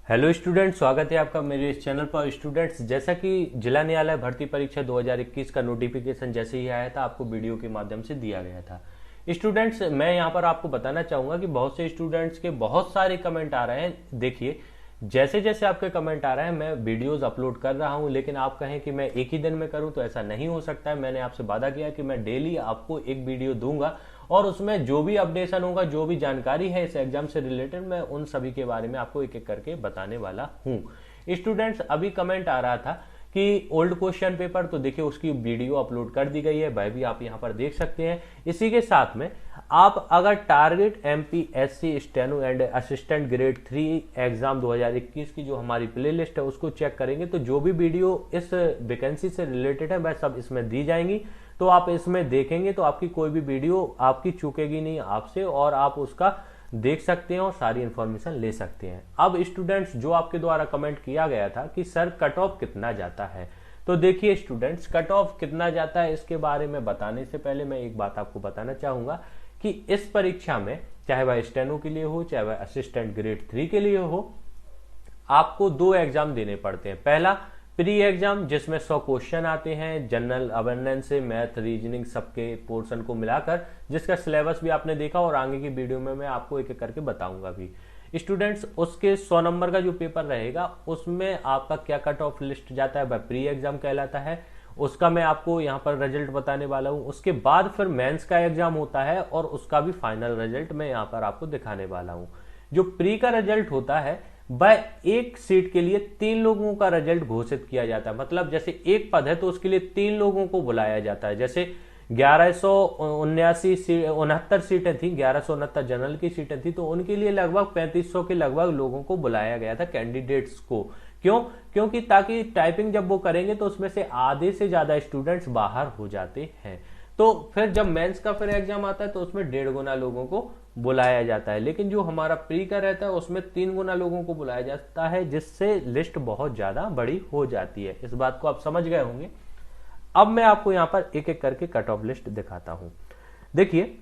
Hello student, स्वागत है आपका मेरे इस चैनल पर। स्टूडेंट्स, जैसा कि जिला न्यायालय भर्ती परीक्षा 2021 का नोटिफिकेशन जैसे ही आया था आपको वीडियो के माध्यम से दिया गया था। स्टूडेंट्स, मैं यहाँ पर आपको बताना चाहूंगा कि बहुत से स्टूडेंट्स के बहुत सारे कमेंट आ रहे हैं। देखिए, जैसे जैसे आपके कमेंट आ रहे हैं मैं वीडियोस अपलोड कर रहा हूं, लेकिन आप कहें कि मैं एक ही दिन में करूं तो ऐसा नहीं हो सकता है। मैंने आपसे वादा किया कि मैं डेली आपको एक वीडियो दूंगा और उसमें जो भी अपडेशन होगा, जो भी जानकारी है इस एग्जाम से रिलेटेड, मैं उन सभी के बारे में आपको एक एक करके बताने वाला हूं। स्टूडेंट्स, अभी कमेंट आ रहा था कि ओल्ड क्वेश्चन पेपर, तो देखिए उसकी वीडियो अपलोड कर दी गई है, वह भी आप यहां पर देख सकते हैं। इसी के साथ में आप अगर target MPSC steno and assistant grade 3 exam 2021 की जो हमारी प्लेलिस्ट है उसको चेक करेंगे तो जो भी वीडियो इस वैकेंसी से रिलेटेड है वह सब इसमें दी जाएंगी। तो आप इसमें देखेंगे तो आपकी कोई भी वीडियो आपकी चूकेगी नहीं आपसे, और आप उसका देख सकते हैं और सारी इंफॉर्मेशन ले सकते हैं। अब स्टूडेंट्स, जो आपके द्वारा कमेंट किया गया था कि सर कट ऑफ कितना जाता है, तो देखिए स्टूडेंट्स, कट ऑफ कितना जाता है इसके बारे में बताने से पहले मैं एक बात आपको बताना चाहूंगा कि इस परीक्षा में, चाहे वह स्टेनो के लिए हो चाहे वह असिस्टेंट ग्रेड 3 के लिए हो, आपको दो एग्जाम देने पड़ते हैं। पहला प्री एग्जाम, जिसमें 100 क्वेश्चन आते हैं जनरल अवेयरनेस से, मैथ, रीजनिंग सबके पोर्शन को मिलाकर, जिसका सिलेबस भी आपने देखा और आगे की वीडियो में मैं आपको एक एक करके बताऊंगा भी। स्टूडेंट्स, उसके 100 नंबर का जो पेपर रहेगा उसमें आपका क्या कट ऑफ लिस्ट जाता है वह प्री एग्जाम कहलाता है। उसका मैं आपको यहाँ पर रिजल्ट बताने वाला हूँ। उसके बाद फिर मेंस का एग्जाम होता है और उसका भी फाइनल रिजल्ट मैं यहाँ पर आपको दिखाने वाला हूँ। जो प्री का रिजल्ट होता है वह एक सीट के लिए 3 लोगों का रिजल्ट घोषित किया जाता है। मतलब जैसे एक पद है तो उसके लिए 3 लोगों को बुलाया जाता है। जैसे 1169 सीटें थी, 1169 जनरल की सीटें थी, तो उनके लिए लगभग 3500 के लगभग लोगों को बुलाया गया था, कैंडिडेट्स को। क्यों? क्योंकि ताकि टाइपिंग जब वो करेंगे तो उसमें से आधे से ज्यादा स्टूडेंट्स बाहर हो जाते हैं। तो फिर जब मेंस का फिर एग्जाम आता है तो उसमें 1.5 गुना लोगों को बुलाया जाता है। लेकिन जो हमारा प्री का रहता है उसमें 3 गुना लोगों को बुलाया जाता है, जिससे लिस्ट बहुत ज्यादा बड़ी हो जाती है। इस बात को आप समझ गए होंगे। अब मैं आपको यहां पर एक एक करके कट ऑफ लिस्ट दिखाता हूं। देखिए,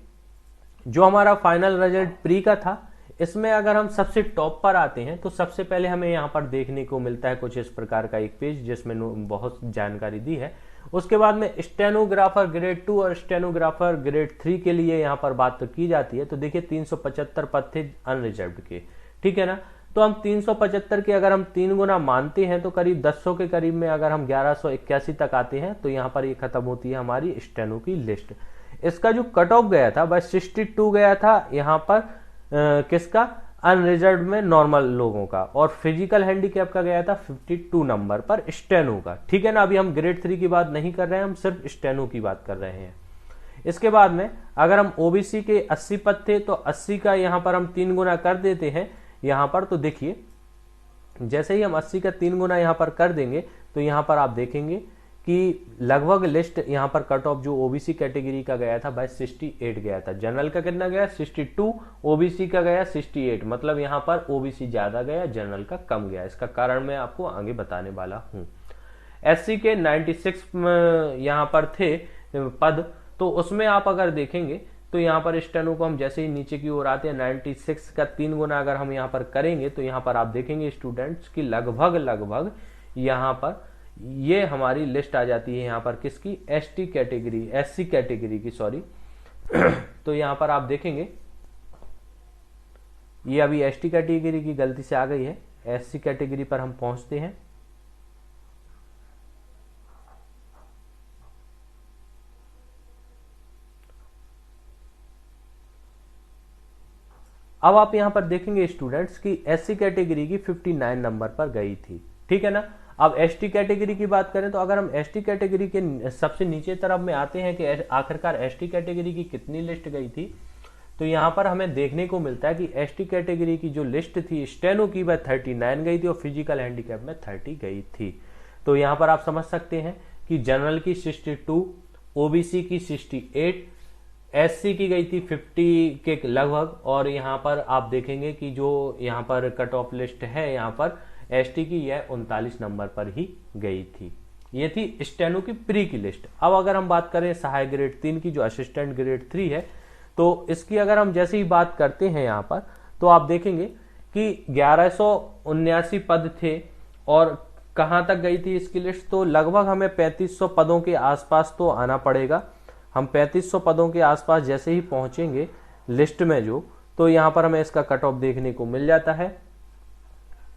जो हमारा फाइनल रिजल्ट प्री का था, इसमें अगर हम सबसे टॉप पर आते हैं तो सबसे पहले हमें यहां पर देखने को मिलता है कुछ इस प्रकार का एक पेज जिसमें बहुत जानकारी दी है। उसके बाद में स्टेनोग्राफर ग्रेड 2 और स्टेनोग्राफर ग्रेड 3 के लिए यहां पर बात तो की जाती है। तो देखिए 375 पद थे अनरिजर्व्ड के, ठीक है ना। तो हम 375 के अगर हम 3 गुना मानते हैं तो करीब 1000 के करीब में अगर हम 1181 तक आते हैं तो यहां पर ये खत्म होती है हमारी स्टेनो की लिस्ट। इसका जो कट ऑफ गया था वह 62 गया था यहां पर किसका, अनरिजर्व में नॉर्मल लोगों का, और फिजिकल हैंडीकैप का गया था 52 नंबर पर स्टेनो का, ठीक है ना। अभी हम ग्रेड 3 की बात नहीं कर रहे हैं, हम सिर्फ स्टेनो की बात कर रहे हैं। इसके बाद में अगर हम ओबीसी के 80 पद थे तो 80 का यहां पर हम 3 गुना कर देते हैं यहां पर। तो देखिए, जैसे ही हम 80 का 3 गुना यहां पर कर देंगे तो यहां पर आप देखेंगे कि लगभग लिस्ट यहां पर कट ऑफ जो ओबीसी कैटेगरी का गया था वह 68 गया था। जनरल का कितना गया, 62, ओबीसी का गया 68। मतलब यहां पर ओबीसी ज्यादा गया, जनरल का कम गया। इसका कारण मैं आपको आगे बताने वाला हूं। एससी के 96 यहां पर थे पद, तो उसमें आप अगर देखेंगे तो यहां पर स्टेनो को हम जैसे ही नीचे की ओर आते हैं 96 का 3 गुना अगर हम यहां पर करेंगे तो यहां पर आप देखेंगे स्टूडेंट्स की लगभग यहां पर ये हमारी लिस्ट आ जाती है यहां पर किसकी, एसटी कैटेगरी, एससी कैटेगरी की, सॉरी। तो यहां पर आप देखेंगे ये अभी एसटी कैटेगरी की गलती से आ गई है, एससी कैटेगरी पर हम पहुंचते हैं। अब आप यहां पर देखेंगे स्टूडेंट्स की एससी कैटेगरी की 59 नंबर पर गई थी, ठीक है ना। अब एसटी कैटेगरी की बात करें तो अगर हम एसटी कैटेगरी के सबसे नीचे तरफ में आते हैं कि आखिरकार एसटी कैटेगरी की कितनी लिस्ट गई थी, तो यहां पर हमें देखने को मिलता है कि एसटी कैटेगरी की जो लिस्ट थी स्टेनो की वह 39 गई थी और फिजिकल हैंडीकैप में 30 गई थी। तो यहां पर आप समझ सकते हैं कि जनरल की 62, ओबीसी की 68, एससी की गई थी 50 के लगभग, और यहां पर आप देखेंगे कि जो यहां पर कट ऑफ लिस्ट है यहां पर एसटी की यह 39 नंबर पर ही गई थी। ये थी स्टेनो की प्री की लिस्ट। अब अगर हम बात करें सहायक ग्रेड 3 की जो असिस्टेंट ग्रेड 3 है, तो इसकी अगर हम जैसे ही बात करते हैं यहां पर तो आप देखेंगे कि 1179 पद थे और कहां तक गई थी इसकी लिस्ट, तो लगभग हमें 3500 पदों के आसपास तो आना पड़ेगा। हम 3500 पदों के आसपास जैसे ही पहुंचेंगे लिस्ट में जो, तो यहां पर हमें इसका कट ऑफ देखने को मिल जाता है।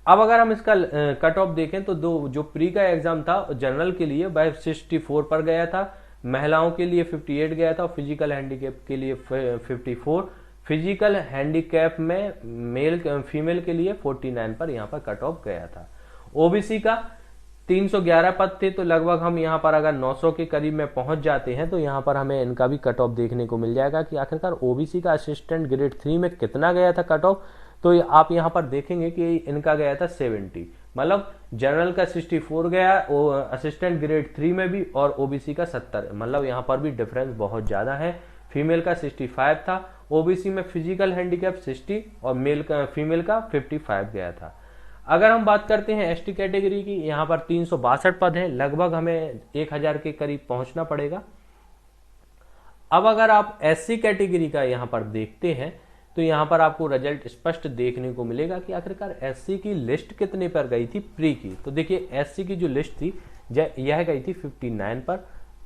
अब अगर हम इसका कट ऑफ देखें तो जो प्री का एग्जाम था जनरल के लिए वह 64 पर गया था, महिलाओं के लिए 58 गया था और फिजिकल हैंडीकैप के लिए 54, फिजिकल हैंडीकैप में फीमेल के लिए 49 पर यहाँ पर कट ऑफ गया था। ओबीसी का 311 पद थे, तो लगभग हम यहाँ पर अगर 900 के करीब में पहुंच जाते हैं तो यहाँ पर हमें इनका भी कट ऑफ देखने को मिल जाएगा कि आखिरकार ओबीसी का असिस्टेंट ग्रेड 3 में कितना गया था कट ऑफ। तो आप यहाँ पर देखेंगे कि इनका गया था 70, मतलब जनरल का 64 गया, असिस्टेंट ग्रेड 3 में भी, और ओबीसी का 70, मतलब यहाँ पर भी डिफरेंस बहुत ज्यादा है। फीमेल का 65 था, ओबीसी में फिजिकल हैंडीकैप 60 और फीमेल का 55 गया था। अगर हम बात करते हैं एसटी कैटेगरी की, यहाँ पर 362 पद हैं, लगभग हमें 1000 के करीब पहुंचना पड़ेगा। अब अगर आप एससी कैटेगरी का यहाँ पर देखते हैं तो यहाँ पर आपको रिजल्ट स्पष्ट देखने को मिलेगा कि आखिरकार एससी की लिस्ट कितने पर गई थी प्री की। तो देखिए एससी की जो लिस्ट थी यह गई थी 59 पर,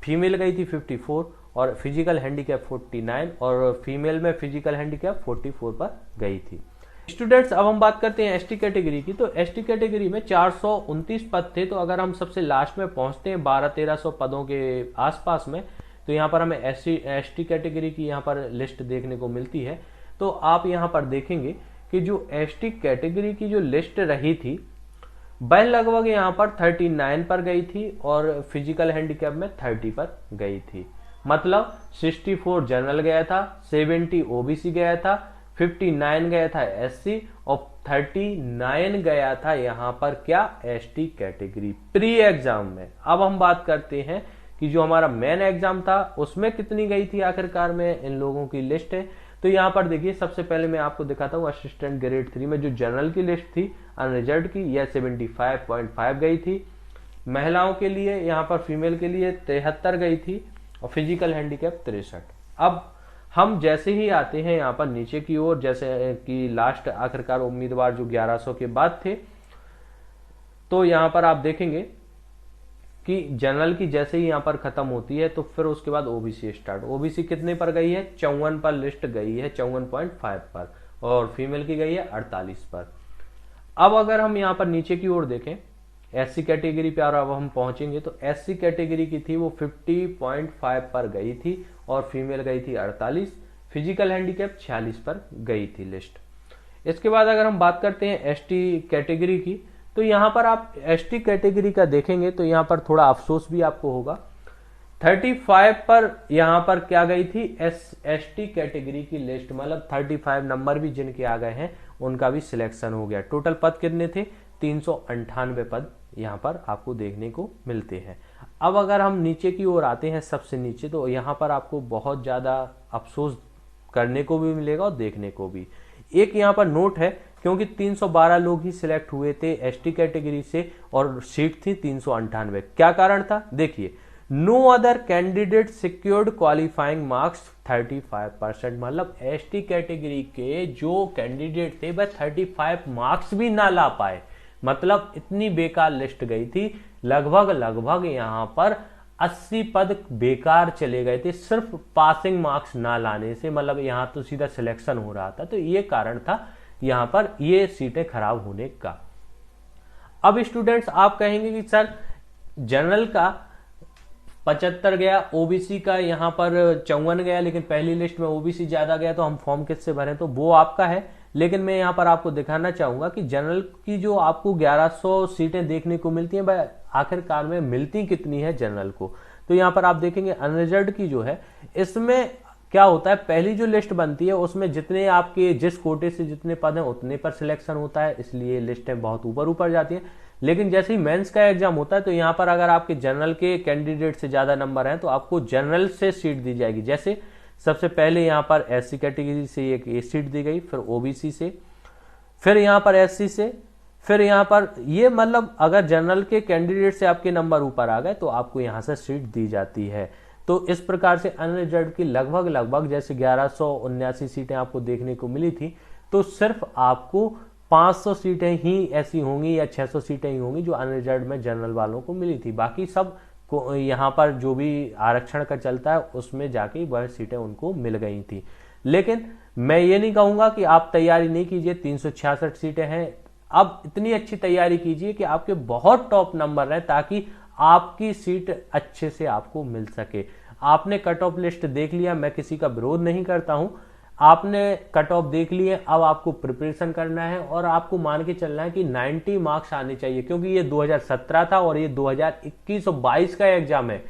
फीमेल गई थी 54 और फिजिकल हैंडीकैप 49 और फीमेल में फिजिकल हैंडीकैप 44 पर गई थी। स्टूडेंट्स अब हम बात करते हैं एसटी कैटेगरी की, तो एसटी कैटेगरी में 429 पद थे, तो अगर हम सबसे लास्ट में पहुंचते हैं 1200-1300 पदों के आसपास में, तो यहाँ पर हमें एसटी कैटेगरी की यहाँ पर लिस्ट देखने को मिलती है। तो आप यहाँ पर देखेंगे कि जो एसटी कैटेगरी की जो लिस्ट रही थी वह लगभग यहाँ पर 39 पर गई थी और फिजिकल हैंडीकैप में 30 पर गई थी। मतलब 64 जनरल गया था, 70 ओबीसी गया था, 59 गया था एससी और 39 गया था यहाँ पर क्या, एसटी कैटेगरी प्री एग्जाम में। अब हम बात करते हैं कि जो हमारा मेन एग्जाम था उसमें कितनी गई थी आखिरकार में इन लोगों की लिस्ट है। तो यहाँ पर देखिए सबसे पहले मैं आपको दिखाता हूँ असिस्टेंट ग्रेड 3 में जो जनरल की लिस्ट थी अनरिजर्व्ड की, यह 75.5 गई थी। महिलाओं के लिए यहाँ पर फीमेल के लिए 73 गई थी और फिजिकल हैंडीकैप 63। अब हम जैसे ही आते हैं यहाँ पर नीचे की ओर, जैसे कि लास्ट आखिरकार उम्मीदवार जो 1100 के बाद थे, तो यहाँ पर आप देखेंगे कि जनरल की जैसे ही यहाँ पर खत्म होती है तो फिर उसके बाद ओबीसी स्टार्ट। ओबीसी कितने पर गई है, 54 पर लिस्ट गई है, 54.5 पर, और फीमेल की गई है 48 पर। अब अगर हम यहाँ पर नीचे की ओर देखें एससी कैटेगरी पे, और अब हम पहुंचेंगे तो एससी कैटेगरी की थी वो 50.5 पर गई थी और फीमेल गई थी 48, फिजिकल हैंडीकैप 46 पर गई थी लिस्ट। इसके बाद अगर हम बात करते हैं एसटी कैटेगरी की, तो यहां पर आप एसटी कैटेगरी का देखेंगे तो यहां पर थोड़ा अफसोस भी आपको होगा, 35 पर यहां पर क्या गई थी, एसटी कैटेगरी की लिस्ट, मतलब 35 नंबर भी जिनके आ गए हैं उनका भी सिलेक्शन हो गया। टोटल पद कितने थे, 398 पद यहां पर आपको देखने को मिलते हैं। अब अगर हम नीचे की ओर आते हैं सबसे नीचे, तो यहां पर आपको बहुत ज्यादा अफसोस करने को भी मिलेगा और देखने को भी। एक यहां पर नोट है, क्योंकि 312 लोग ही सिलेक्ट हुए थे एसटी कैटेगरी से और सीट थी 398। क्या कारण था, देखिए, no other candidate secured qualifying marks 35%, मतलब एसटी कैटेगरी के जो कैंडिडेट थे वह 35 मार्क्स भी ना ला पाए। मतलब इतनी बेकार लिस्ट गई थी, लगभग यहां पर 80 पद बेकार चले गए थे सिर्फ पासिंग मार्क्स ना लाने से, मतलब यहां तो सीधा सिलेक्शन हो रहा था। तो ये कारण था यहां पर ये सीटें खराब होने का। अब स्टूडेंट्स आप कहेंगे कि सर जनरल का 75 गया, ओबीसी का यहां पर 54 गया, लेकिन पहली लिस्ट में ओबीसी ज्यादा गया तो हम फॉर्म किससे भरें, तो वो आपका है। लेकिन मैं यहां पर आपको दिखाना चाहूंगा कि जनरल की जो आपको 1100 सीटें देखने को मिलती हैं वह आखिरकार में मिलती कितनी है जनरल को। तो यहां पर आप देखेंगे अनरिजर्व्ड की जो है, इसमें क्या होता है, पहली जो लिस्ट बनती है उसमें जितने आपके जिस कोटे से जितने पद हैं उतने पर सिलेक्शन होता है, इसलिए लिस्टें बहुत ऊपर जाती हैं। लेकिन जैसे ही मेंस का एग्जाम होता है तो यहां पर अगर आपके जनरल के कैंडिडेट से ज्यादा नंबर हैं तो आपको जनरल से सीट दी जाएगी। जैसे सबसे पहले यहां पर एससी कैटेगरी से एक ए सीट दी गई, फिर ओबीसी से, फिर यहां पर एससी से, फिर यहां पर ये, मतलब अगर जनरल के कैंडिडेट से आपके नंबर ऊपर आ गए तो आपको यहां से सीट दी जाती है। तो इस प्रकार से अनरिजर्व्ड की लगभग जैसे 1179 सीटें आपको देखने को मिली थी, तो सिर्फ आपको 500 सीटें ही ऐसी होंगी या 600 सीटें ही होंगी जो अनरिजर्व में जनरल वालों को मिली थी। बाकी सब को यहाँ पर जो भी आरक्षण का चलता है उसमें जाके वह सीटें उनको मिल गई थी। लेकिन मैं ये नहीं कहूंगा कि आप तैयारी नहीं कीजिए, 366 सीटें हैं, अब इतनी अच्छी तैयारी कीजिए कि आपके बहुत टॉप नंबर रहे ताकि आपकी सीट अच्छे से आपको मिल सके। आपने कट ऑफ लिस्ट देख लिया, मैं किसी का विरोध नहीं करता हूं, आपने कट ऑफ देख लिए, अब आपको प्रिपरेशन करना है और आपको मान के चलना है कि 90 मार्क्स आने चाहिए, क्योंकि ये 2017 था और ये 2021 और 22 का एग्जाम है।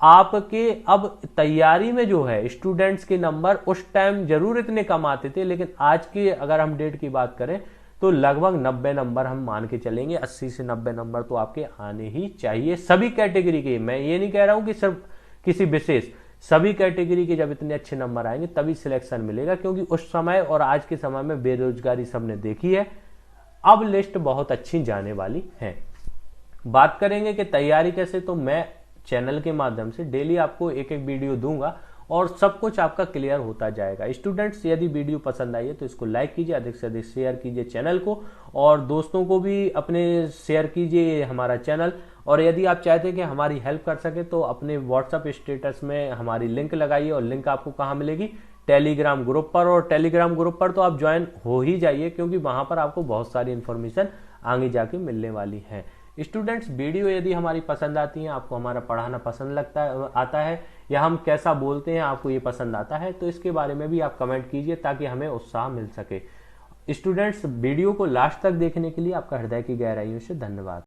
आपके अब तैयारी में जो है स्टूडेंट्स के नंबर उस टाइम जरूर इतने कम आते थे, लेकिन आज की अगर हम डेट की बात करें तो लगभग 90 नंबर हम मान के चलेंगे, 80 से 90 नंबर तो आपके आने ही चाहिए सभी कैटेगरी के। मैं ये नहीं कह रहा हूं कि सिर्फ किसी विशेष, सभी कैटेगरी के जब इतने अच्छे नंबर आएंगे तभी सिलेक्शन मिलेगा, क्योंकि उस समय और आज के समय में बेरोजगारी सबने देखी है। अब लिस्ट बहुत अच्छी जाने वाली है। बात करेंगे कि तैयारी कैसे, तो मैं चैनल के माध्यम से डेली आपको एक एक वीडियो दूंगा और सब कुछ आपका क्लियर होता जाएगा। स्टूडेंट्स, यदि वीडियो पसंद आई है तो इसको लाइक कीजिए, अधिक से अधिक शेयर कीजिए चैनल को, और दोस्तों को भी अपने शेयर कीजिए हमारा चैनल। और यदि आप चाहते हैं कि हमारी हेल्प कर सके तो अपने व्हाट्सएप स्टेटस में हमारी लिंक लगाइए, और लिंक आपको कहाँ मिलेगी, टेलीग्राम ग्रुप पर। और टेलीग्राम ग्रुप पर तो आप ज्वाइन हो ही जाइए, क्योंकि वहां पर आपको बहुत सारी इंफॉर्मेशन आगे जाके मिलने वाली है। स्टूडेंट्स, वीडियो यदि हमारी पसंद आती है, आपको हमारा पढ़ाना पसंद आता है, या हम कैसा बोलते हैं आपको ये पसंद आता है, तो इसके बारे में भी आप कमेंट कीजिए ताकि हमें उत्साह मिल सके। स्टूडेंट्स, वीडियो को लास्ट तक देखने के लिए आपका हृदय की गहराइयों से धन्यवाद।